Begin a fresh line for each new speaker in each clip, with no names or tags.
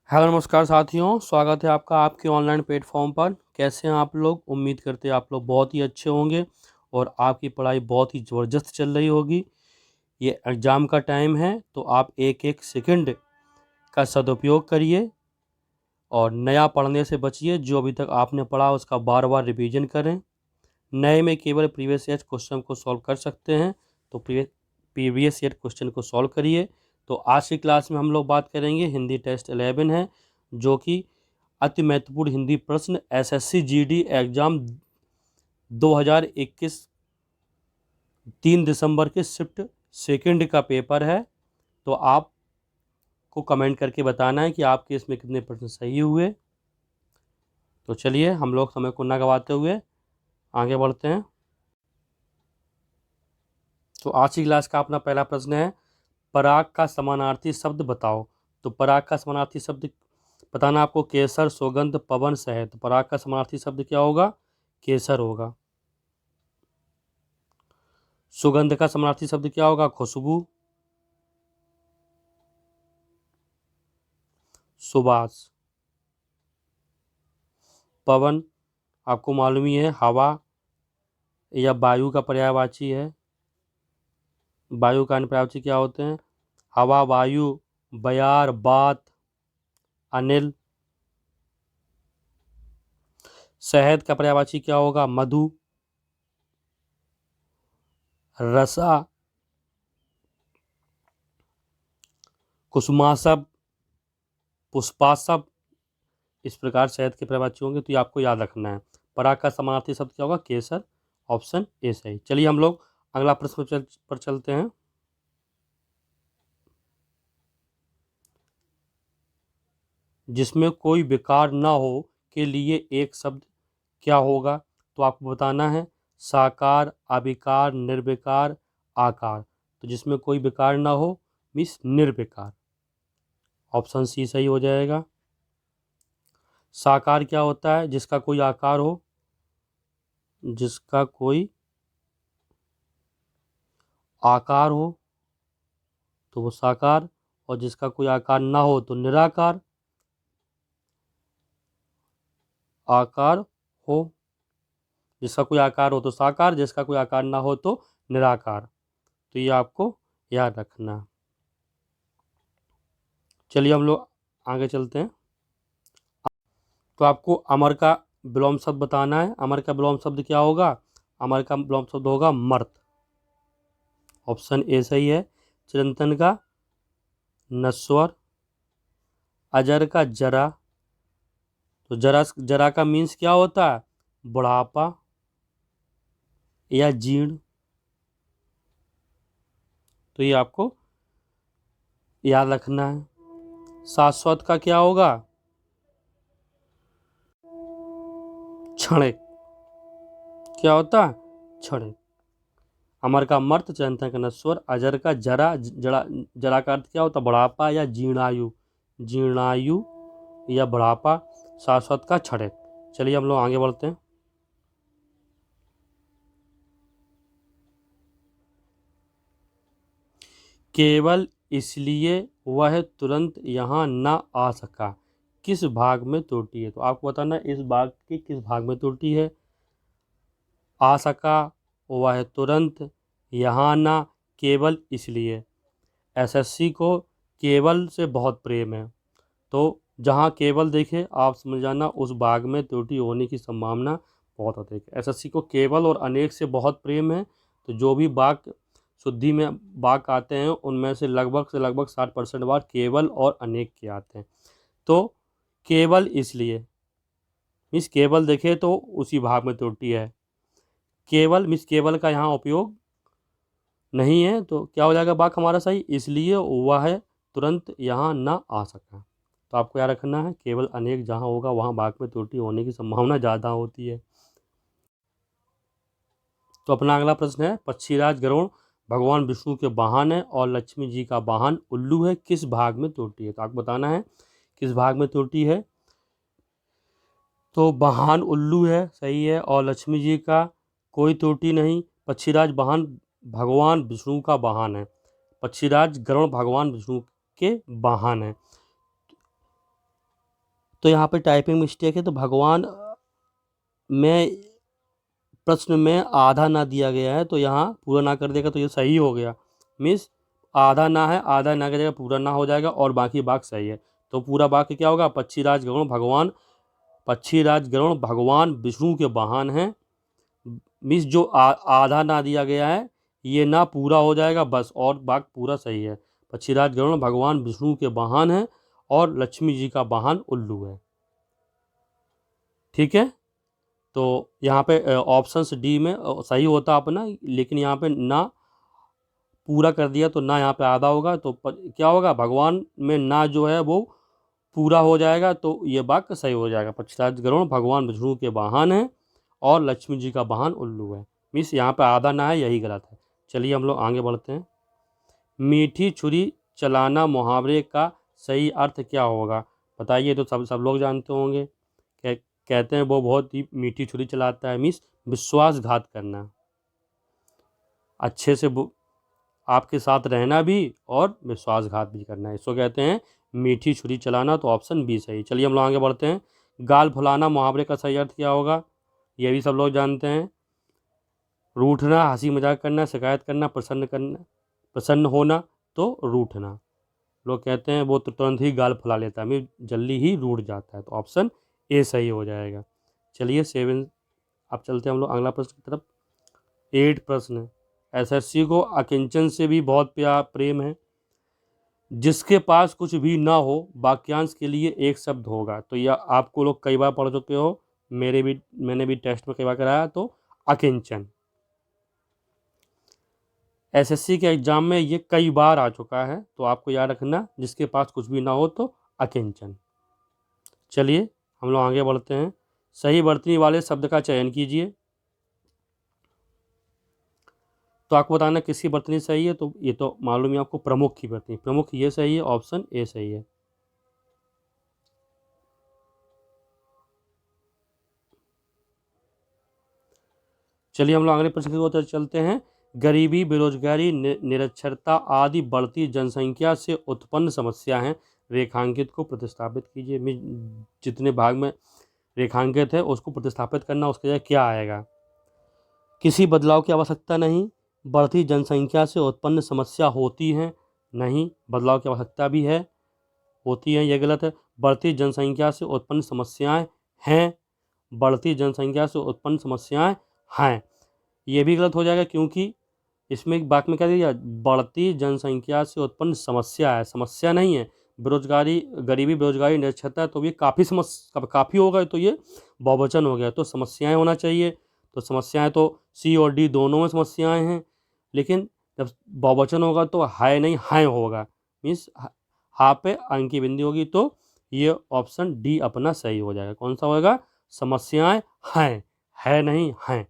Hello नमस्कार साथियों, स्वागत है आपका आपके ऑनलाइन प्लेटफॉर्म पर। कैसे हैं आप लोग? उम्मीद करते हैं आप लोग बहुत ही अच्छे होंगे और आपकी पढ़ाई बहुत ही ज़बरदस्त चल रही होगी। ये एग्ज़ाम का टाइम है तो आप एक एक सेकंड का सदुपयोग करिए और नया पढ़ने से बचिए। जो अभी तक आपने पढ़ा उसका बार बार रिवीजन करें। नए में केवल प्रीवियस ईयर क्वेश्चन को सॉल्व कर सकते हैं, तो प्रीवियस ईयर क्वेश्चन को सॉल्व करिए। तो आज की क्लास में हम लोग बात करेंगे हिंदी टेस्ट 11 है, जो कि अति महत्वपूर्ण हिंदी प्रश्न एसएससी जीडी एग्जाम 2021 3 दिसंबर के शिफ्ट सेकंड का पेपर है। तो आपको कमेंट करके बताना है कि आपके इसमें कितने प्रश्न सही हुए। तो चलिए हम लोग समय को ना गवाते हुए आगे बढ़ते हैं। तो आज की क्लास का अपना पहला प्रश्न है, पराग का समानार्थी शब्द बताओ। तो पराग का समानार्थी शब्द बताना आपको। केसर, सुगंध, पवन, शहद। तो पराग का समानार्थी शब्द क्या होगा? केसर होगा। सुगंध का समानार्थी शब्द क्या होगा? खुशबू, सुबास। पवन आपको मालूम ही है, हवा या वायु का पर्यायवाची है। वायु का अन्य पर्यायवाची क्या होते हैं? हवा, वायु, बयार, बात, अनिल। शहद का पर्यायवाची क्या होगा? मधु, रसा, कुसुमासव, पुष्पासव। इस प्रकार शहद के पर्यायवाची होंगे, तो ये आपको याद रखना है। पराग का समानार्थी शब्द क्या होगा? केसर। ऑप्शन ए सही। चलिए हम लोग अगला प्रश्न पर चलते हैं। जिसमें कोई विकार न हो के लिए एक शब्द क्या होगा? तो आपको बताना है। साकार, अविकार, निर्विकार, आकार। तो जिसमें कोई विकार ना हो मीन्स निर्विकार। ऑप्शन सी सही हो जाएगा। साकार क्या होता है? जिसका कोई आकार हो, जिसका कोई आकार हो तो वो साकार, और जिसका कोई आकार ना हो तो निराकार। आकार हो, जिसका कोई आकार हो तो साकार, जिसका कोई आकार ना हो तो निराकार। तो ये आपको याद रखना है। चलिए हम लोग आगे चलते हैं। तो आपको अमर का विलोम शब्द बताना है। अमर का विलोम शब्द क्या होगा? अमर का विलोम शब्द होगा मर्त। ऑप्शन ए सही है। चिरंतन का नश्वर। अजर का जरा। तो जरा जरा का मीन्स क्या होता है? बुढ़ापा या जीर्ण। तो ये आपको याद रखना है। शाश्वत का क्या होगा? क्षणिक। क्या होता है? क्षणिक। अमर का मर्त, चिरंतन का नश्वर, अजर का जरा। जरा जरा का अर्थ क्या होता है? बुढ़ापा या जीर्णायु। जीर्णायु या बुढ़ापा। शाश्वत का क्षणिक। चलिए हम लोग आगे बढ़ते हैं। केवल इसलिए वह तुरंत यहाँ न आ सका, किस भाग में त्रुटि है? तो आपको बताना इस भाग की किस भाग में त्रुटि है। आ सका, वह तुरंत, यहाँ ना, केवल इसलिए। एसएससी को केवल से बहुत प्रेम है, तो जहाँ केवल देखे आप समझ जाना उस भाग में त्रुटि होने की संभावना बहुत अधिक है। एसएससी को केवल और अनेक से बहुत प्रेम है, तो जो भी वाक्य शुद्धि में वाक्य आते हैं उनमें से लगभग 60% बार केवल और अनेक के आते हैं। तो केवल इसलिए मीन्स केवल देखे तो उसी भाग में त्रुटि है। केवल मीन्स केवल का यहाँ उपयोग नहीं है, तो क्या हो जाएगा वाक्य हमारा सही? इसलिए वह तुरंत यहाँ न आ सका। तो आपको याद रखना है केवल अनेक जहाँ होगा वहाँ वाक्य में त्रुटि होने की संभावना ज़्यादा होती है। तो अपना अगला प्रश्न है, पक्षीराज गरुड़ भगवान विष्णु के वाहन है और लक्ष्मी जी का वाहन उल्लू है, किस भाग में त्रुटि है? तो आपको बताना है किस भाग में त्रुटि है। तो वाहन उल्लू है, सही है, और लक्ष्मी जी का कोई त्रुटि नहीं। पक्षीराज वाहन भगवान विष्णु का वाहन है। पक्षीराज गरुड़ भगवान विष्णु के वाहन है। तो यहाँ पे टाइपिंग मिस्टेक है, तो भगवान में प्रश्न में आधा ना दिया गया है, तो यहाँ पूरा ना कर देगा तो ये सही हो गया। मीन्स आधा ना है, आधा ना कर देगा पूरा ना हो जाएगा और बाकी वाक्य सही है। तो पूरा वाक्य क्या होगा, पक्षीराज गरुड़ भगवान विष्णु के वाहन हैं। मीन्स जो आधा ना दिया गया है ये ना पूरा हो जाएगा बस, और वाक्य पूरा सही है। पक्षीराज गरुड़ भगवान विष्णु के वाहन हैं और लक्ष्मी जी का वाहन उल्लू है। ठीक है, तो यहाँ पे ऑप्शन डी में सही होता अपना, लेकिन यहाँ पे ना पूरा कर दिया तो ना यहाँ पे आधा होगा, तो क्या होगा, भगवान में ना जो है वो पूरा हो जाएगा, तो ये वाक्य सही हो जाएगा। पक्षीराज गरुड़ भगवान विष्णु के वाहन है और लक्ष्मी जी का वाहन उल्लू है। मीन्स यहाँ पे आधा ना है, यही गलत है। चलिए हम लोग आगे बढ़ते हैं। मीठी छुरी चलाना मुहावरे का सही अर्थ क्या होगा, बताइए। तो सब लोग जानते होंगे। कहते हैं वो बहुत ही मीठी छुरी चलाता है, मीन्स विश्वासघात करना, अच्छे से आपके साथ रहना भी और विश्वासघात भी करना है, इसको कहते हैं मीठी छुरी चलाना। तो ऑप्शन बी सही। चलिए हम लोग आगे बढ़ते हैं। गाल फुलाना मुहावरे का सही अर्थ क्या होगा, ये भी सब लोग जानते हैं। रूठना, हंसी मजाक करना, शिकायत करना, प्रसन्न होना। तो रूठना। लोग कहते हैं वो तुरंत ही गाल फुला लेता है, मैं जल्दी ही रूठ जाता है, तो ऑप्शन ए सही हो जाएगा। चलिए 7 अब चलते हैं हम लोग अगला प्रश्न की तरफ। 8 प्रश्न। एसएससी को अकिंचन से भी बहुत प्यार प्रेम है। जिसके पास कुछ भी ना हो वाक्यांश के लिए एक शब्द होगा, तो यह आपको लोग कई बार पढ़ चुके हो, मैंने भी टेस्ट में कई बार कराया। तो अकिंचन एसएससी के एग्जाम में ये कई बार आ चुका है, तो आपको याद रखना, जिसके पास कुछ भी ना हो तो अकिंचन। चलिए हम लोग आगे बढ़ते हैं। सही वर्तनी वाले शब्द का चयन कीजिए। तो आपको बताना किसकी वर्तनी सही है, तो ये तो मालूम है आपको, प्रमुख की वर्तनी, प्रमुख ये सही है, ऑप्शन ए सही है। चलिए हम लोग अगले प्रश्न की ओर चलते हैं। गरीबी, बेरोजगारी, निरक्षरता आदि बढ़ती जनसंख्या से उत्पन्न समस्या हैं, रेखांकित को प्रतिस्थापित कीजिए। जितने भाग में रेखांकित है उसको प्रतिस्थापित करना, उसके जगह क्या आएगा। किसी बदलाव की आवश्यकता नहीं, बढ़ती जनसंख्या से उत्पन्न समस्या होती है, नहीं, बदलाव की आवश्यकता भी है, होती है, यह गलत है। बढ़ती जनसंख्या से उत्पन्न समस्याएं हैं, बढ़ती जनसंख्या से उत्पन्न समस्याएं हैं, ये भी गलत हो जाएगा, क्योंकि इसमें एक बात में क्या दिया, बढ़ती जनसंख्या से उत्पन्न समस्या है, समस्या नहीं है। बेरोजगारी, गरीबी, बेरोजगारी, निरक्षरता, तो ये काफ़ी होगा, तो ये बहुवचन हो गया, तो समस्याएं होना चाहिए। तो समस्याएं तो सी और डी दोनों में समस्याएं हैं, लेकिन जब बहुवचन होगा तो है नहीं, हैं होगा। मीन्स हा पे अंक की बिंदी होगी, तो ये ऑप्शन डी अपना सही हो जाएगा। कौन सा होगा, समस्याएं हैं, है नहीं, हैं।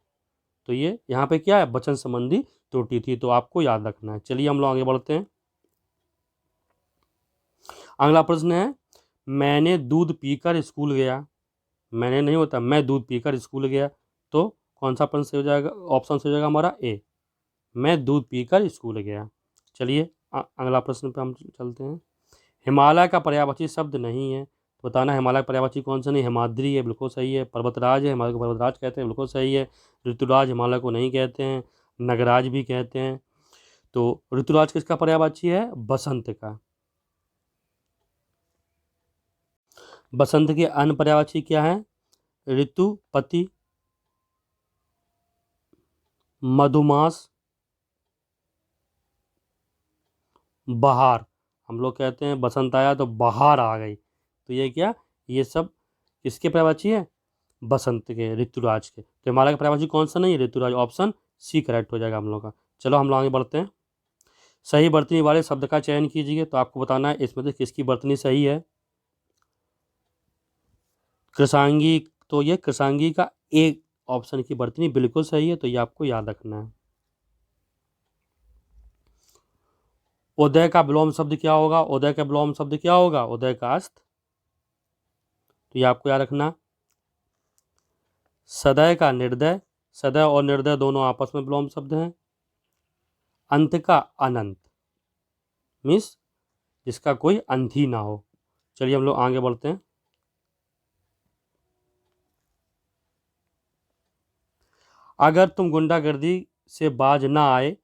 तो ये यहाँ पे क्या है, वचन संबंधी त्रुटि थी, तो आपको याद रखना है। चलिए हम लोग आगे बढ़ते हैं। अगला प्रश्न है, मैंने दूध पीकर स्कूल गया। मैंने नहीं होता, मैं दूध पीकर स्कूल गया, तो कौन सा प्रश्न सही हो जाएगा, ऑप्शन सही हो जाएगा हमारा ए, मैं दूध पीकर स्कूल गया। चलिए अगला प्रश्न पे हम चलते हैं। हिमालय का पर्यायवाची शब्द नहीं है, तो बताना हिमालय का पर्यायवाची कौन सा नहीं। हिमाद्री है, बिल्कुल सही है। पर्वतराज है, हिमालय को पर्वतराज कहते हैं, बिल्कुल सही है। ऋतुराज हिमालय को नहीं कहते हैं, नगराज भी कहते हैं। तो ऋतुराज किसका पर्यायवाची है, बसंत का। बसंत के अन्य पर्यायवाची क्या है, ऋतुपति, मधुमास, बहार। हम लोग कहते हैं बसंत आया तो बहार आ गई, तो ये क्या, ये सब किसके पर्यायवाची है, बसंत के, ऋतुराज के। तो हिमालय का पर्यायवाची कौन सा नहीं है, ऋतुराज, ऑप्शन सी करेक्ट हो जाएगा हम लोग का। चलो हम लोग आगे बढ़ते हैं। सही वर्तनी वाले शब्द का चयन कीजिए, तो आपको बताना है इसमें से किसकी वर्तनी सही है। कृषांगी, तो ये कृषांगी का एक ऑप्शन की वर्तनी बिल्कुल सही है, तो ये आपको याद रखना है। उदय का विलोम शब्द क्या होगा, उदय का विलोम शब्द क्या होगा, उदय का अस्त, तो ये आपको याद रखना। सदय का निर्दय, सदय और निर्दय दोनों आपस में विलोम शब्द हैं। अंत का अनंत, मीन्स जिसका कोई अंत ही ना हो। चलिए हम लोग आगे बढ़ते हैं। अगर तुम गुंडागर्दी से बाज ना आए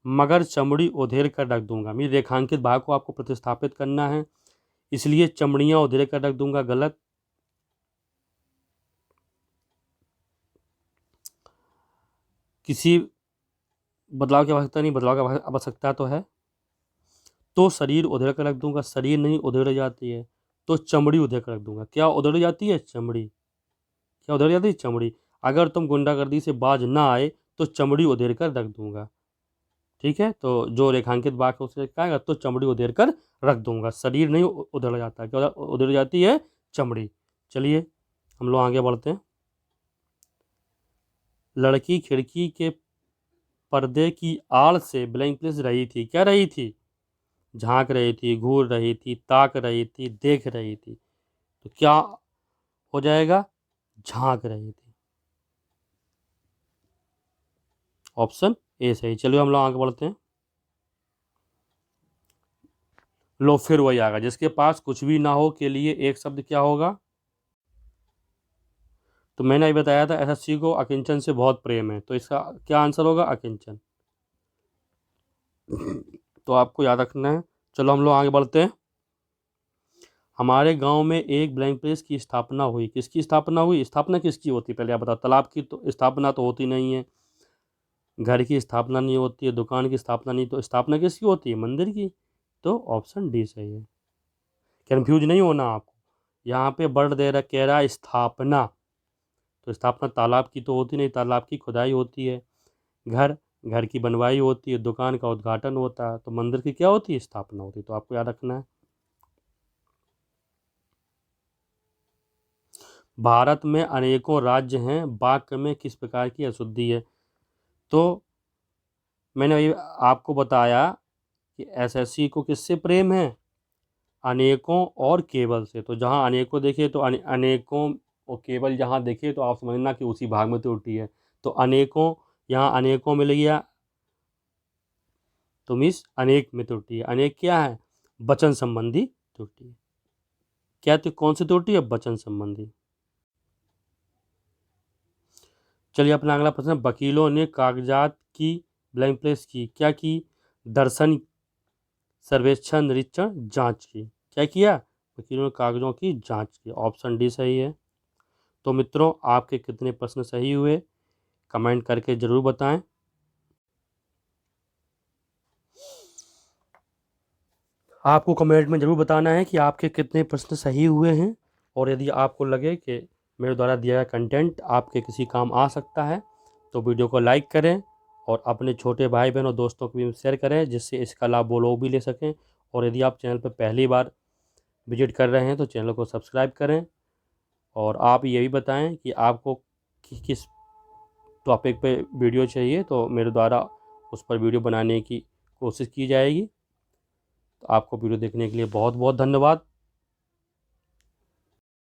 मगर चमड़ी उधेड़ कर रख दूंगा। मेरी रेखांकित भाग को आपको प्रतिस्थापित करना है, इसलिए चमड़ियां उधेड़ कर रख दूंगा, गलत। किसी बदलाव की आवश्यकता नहीं, बदलाव की आवश्यकता तो है। तो शरीर उधेड़ कर रख दूंगा, शरीर नहीं उधेड़ जाती है, तो चमड़ी उधेड़ कर रख दूंगा। क्या उधेड़ जाती है? चमड़ी। क्या उधेड़ जाती है? चमड़ी। अगर तुम गुंडागर्दी से बाज ना आए तो चमड़ी उधेड़ कर रख दूंगा। ठीक है, तो जो रेखांकित वाक्य है उससे क्या आएगा? तो चमड़ी उधेड़ कर रख दूंगा, शरीर नहीं उधेड़ जाता। क्या उधेड़ जाती है? चमड़ी। चलिए हम लोग आगे बढ़ते हैं। लड़की खिड़की के पर्दे की आड़ से ब्लैंक प्लेस रही थी। क्या रही थी? झांक रही थी, घूर रही थी, ताक रही थी, देख रही थी। तो क्या हो जाएगा? झांक रही थी। ऑप्शन ए सही। चलिए हम लोग आगे बढ़ते हैं। लो फिर वही आएगा, जिसके पास कुछ भी ना हो के लिए एक शब्द क्या होगा? तो मैंने अभी बताया था एसएससी को अकिंचन से बहुत प्रेम है, तो इसका क्या आंसर होगा? अकिंचन। तो आपको याद रखना है। चलो हम लोग आगे बढ़ते हैं। हमारे गांव में एक ब्लैंक प्रेस की स्थापना हुई। किसकी स्थापना हुई? स्थापना किसकी होती है पहले आप बताओ? तालाब की तो स्थापना तो होती नहीं है, घर की स्थापना नहीं होती है, दुकान की स्थापना नहीं, तो स्थापना किसकी होती है? मंदिर की। तो ऑप्शन डी सही है। कन्फ्यूज नहीं होना आपको, यहाँ पे वर्ड दे रहा, कह रहा है स्थापना, तो स्थापना तालाब की तो होती नहीं, तालाब की खुदाई होती है। घर घर की बनवाई होती है, दुकान का उद्घाटन होता है, तो मंदिर की क्या होती है? स्थापना होती है। तो आपको याद रखना है। भारत में अनेकों राज्य हैं, वाक्य में किस प्रकार की अशुद्धि है? तो मैंने अभी आपको बताया कि एसएससी को किससे प्रेम है? अनेकों और केवल से। तो जहाँ अनेकों देखे तो अनेकों और केवल जहाँ देखे तो आप समझना कि उसी भाग में त्रुटि है। तो अनेकों, यहाँ अनेकों मिल गया तो मिस अनेक में त्रुटि है। अनेक क्या है? वचन संबंधी त्रुटि है। क्या तो कौन सी त्रुटि है? वचन संबंधी। चलिए अपना अगला प्रश्न। वकीलों ने कागजात की ब्लैंक प्लेस की क्या की? दर्शन, सर्वेक्षण, निरीक्षण, जांच की। क्या किया? वकीलों ने कागजों की जांच की। ऑप्शन डी सही है। तो मित्रों आपके कितने प्रश्न सही हुए कमेंट करके जरूर बताएं। आपको कमेंट में जरूर बताना है कि आपके कितने प्रश्न सही हुए हैं, और यदि आपको लगे कि मेरे द्वारा दिया गया कंटेंट आपके किसी काम आ सकता है तो वीडियो को लाइक करें और अपने छोटे भाई बहन और दोस्तों को भी शेयर करें, जिससे इसका लाभ वो लोग भी ले सकें। और यदि आप चैनल पर पहली बार विजिट कर रहे हैं तो चैनल को सब्सक्राइब करें, और आप ये भी बताएं कि आपको किस टॉपिक पे वीडियो चाहिए, तो मेरे द्वारा उस पर वीडियो बनाने की कोशिश की जाएगी। तो आपको वीडियो देखने के लिए बहुत बहुत धन्यवाद।